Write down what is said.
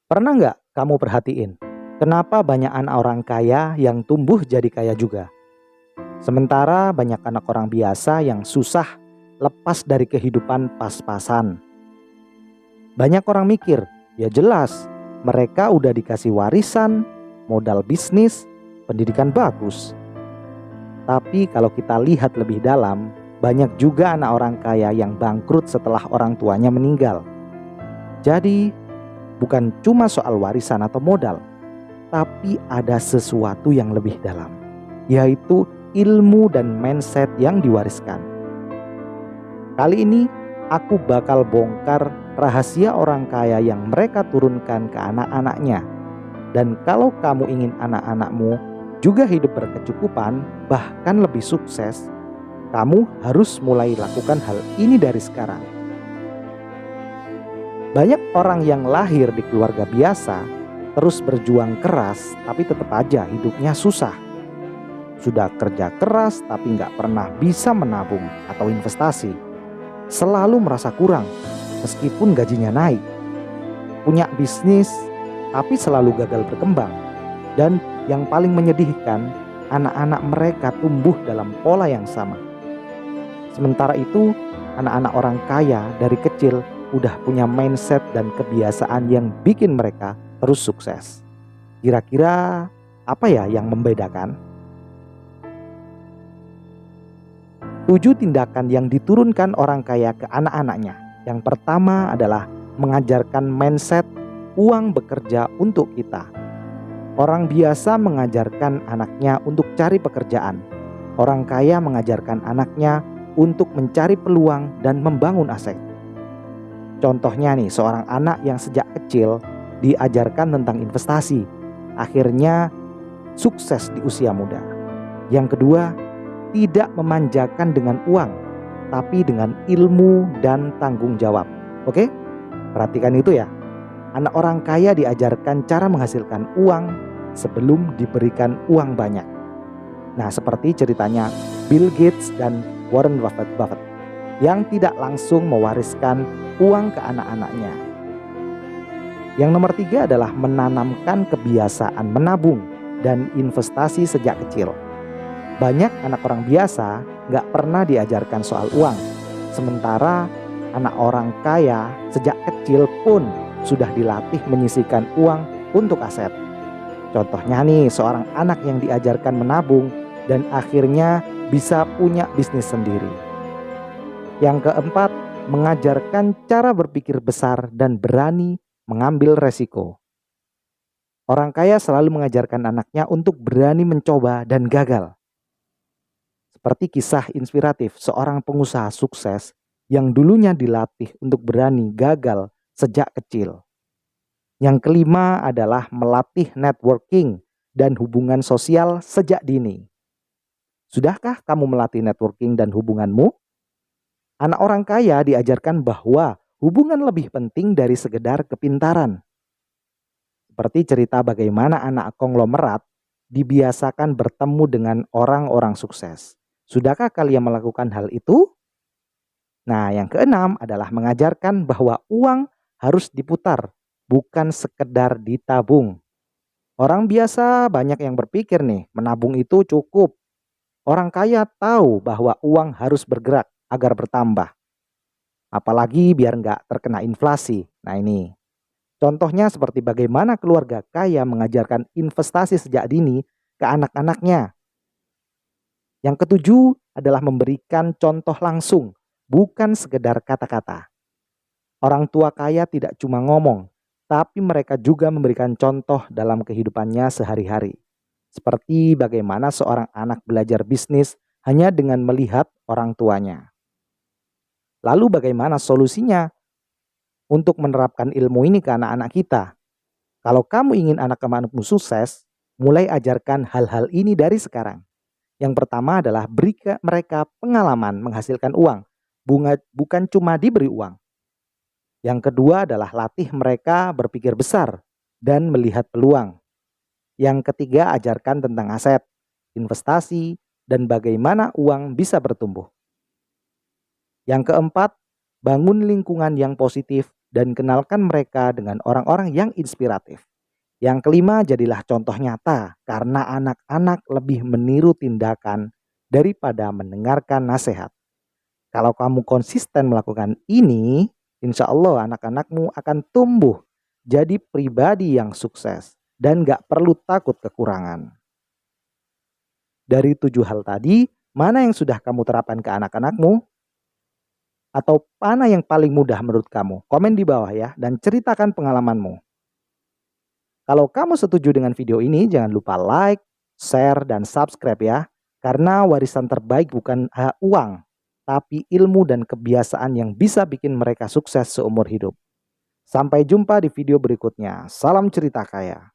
Pernah nggak kamu perhatiin, kenapa banyak anak orang kaya yang tumbuh jadi kaya juga? Sementara banyak anak orang biasa yang susah lepas dari kehidupan pas-pasan. Banyak orang mikir, ya jelas mereka udah dikasih warisan, modal bisnis, pendidikan bagus. Tapi kalau kita lihat lebih dalam, banyak juga anak orang kaya yang bangkrut setelah orang tuanya meninggal. Jadi bukan cuma soal warisan atau modal, tapi ada sesuatu yang lebih dalam, yaitu ilmu dan mindset yang diwariskan. Kali ini aku bakal bongkar rahasia orang kaya yang mereka turunkan ke anak-anaknya. Dan kalau kamu ingin anak-anakmu juga hidup berkecukupan, bahkan lebih sukses, kamu harus mulai lakukan hal ini dari sekarang. Banyak orang yang lahir di keluarga biasa, terus berjuang keras, tapi tetap aja hidupnya susah. Sudah kerja keras tapi nggak pernah bisa menabung atau investasi. Selalu merasa kurang meskipun gajinya naik. Punya bisnis tapi selalu gagal berkembang. Dan yang paling menyedihkan, anak-anak mereka tumbuh dalam pola yang sama. Sementara itu, anak-anak orang kaya dari kecil udah punya mindset dan kebiasaan yang bikin mereka terus sukses. Kira-kira apa ya yang membedakan? 7 tindakan yang diturunkan orang kaya ke anak-anaknya. Yang pertama adalah mengajarkan mindset uang bekerja untuk kita. Orang biasa mengajarkan anaknya untuk cari pekerjaan. Orang kaya mengajarkan anaknya untuk mencari peluang dan membangun aset. Contohnya nih, seorang anak yang sejak kecil diajarkan tentang investasi, akhirnya sukses di usia muda. Yang kedua, tidak memanjakan dengan uang, tapi dengan ilmu dan tanggung jawab. Oke? Perhatikan itu ya. Anak orang kaya diajarkan cara menghasilkan uang sebelum diberikan uang banyak. Nah, seperti ceritanya Bill Gates dan Warren Buffett yang tidak langsung mewariskan uang ke anak-anaknya. Yang nomor 3 adalah menanamkan kebiasaan menabung dan investasi sejak kecil. Banyak anak orang biasa nggak pernah diajarkan soal uang. Sementara anak orang kaya sejak kecil pun sudah dilatih menyisihkan uang untuk aset. Contohnya nih, seorang anak yang diajarkan menabung dan akhirnya bisa punya bisnis sendiri. Yang keempat, mengajarkan cara berpikir besar dan berani mengambil resiko. Orang kaya selalu mengajarkan anaknya untuk berani mencoba dan gagal. Seperti kisah inspiratif seorang pengusaha sukses yang dulunya dilatih untuk berani gagal sejak kecil. Yang kelima adalah melatih networking dan hubungan sosial sejak dini. Sudahkah kamu melatih networking dan hubunganmu? Anak orang kaya diajarkan bahwa hubungan lebih penting dari sekedar kepintaran. Seperti cerita bagaimana anak konglomerat dibiasakan bertemu dengan orang-orang sukses. Sudahkah kalian melakukan hal itu? Nah, yang keenam adalah mengajarkan bahwa uang harus diputar, bukan sekedar ditabung. Orang biasa banyak yang berpikir nih, menabung itu cukup. Orang kaya tahu bahwa uang harus bergerak agar bertambah. Apalagi biar nggak terkena inflasi. Nah ini, contohnya seperti bagaimana keluarga kaya mengajarkan investasi sejak dini ke anak-anaknya. Yang ketujuh adalah memberikan contoh langsung, bukan sekedar kata-kata. Orang tua kaya tidak cuma ngomong, tapi mereka juga memberikan contoh dalam kehidupannya sehari-hari. Seperti bagaimana seorang anak belajar bisnis hanya dengan melihat orang tuanya. Lalu bagaimana solusinya untuk menerapkan ilmu ini ke anak-anak kita? Kalau kamu ingin anak-anakmu sukses, mulai ajarkan hal-hal ini dari sekarang. Yang pertama adalah beri mereka pengalaman menghasilkan uang, bukan cuma diberi uang. Yang kedua adalah latih mereka berpikir besar dan melihat peluang. Yang ketiga, ajarkan tentang aset, investasi, dan bagaimana uang bisa bertumbuh. Yang keempat, bangun lingkungan yang positif dan kenalkan mereka dengan orang-orang yang inspiratif. Yang kelima, jadilah contoh nyata karena anak-anak lebih meniru tindakan daripada mendengarkan nasihat. Kalau kamu konsisten melakukan ini, insya Allah anak-anakmu akan tumbuh jadi pribadi yang sukses dan gak perlu takut kekurangan. Dari 7 hal tadi, mana yang sudah kamu terapkan ke anak-anakmu? Atau mana yang paling mudah menurut kamu? Komen di bawah ya dan ceritakan pengalamanmu. Kalau kamu setuju dengan video ini, jangan lupa like, share, dan subscribe ya. Karena warisan terbaik bukan uang, tapi ilmu dan kebiasaan yang bisa bikin mereka sukses seumur hidup. Sampai jumpa di video berikutnya. Salam cerita kaya.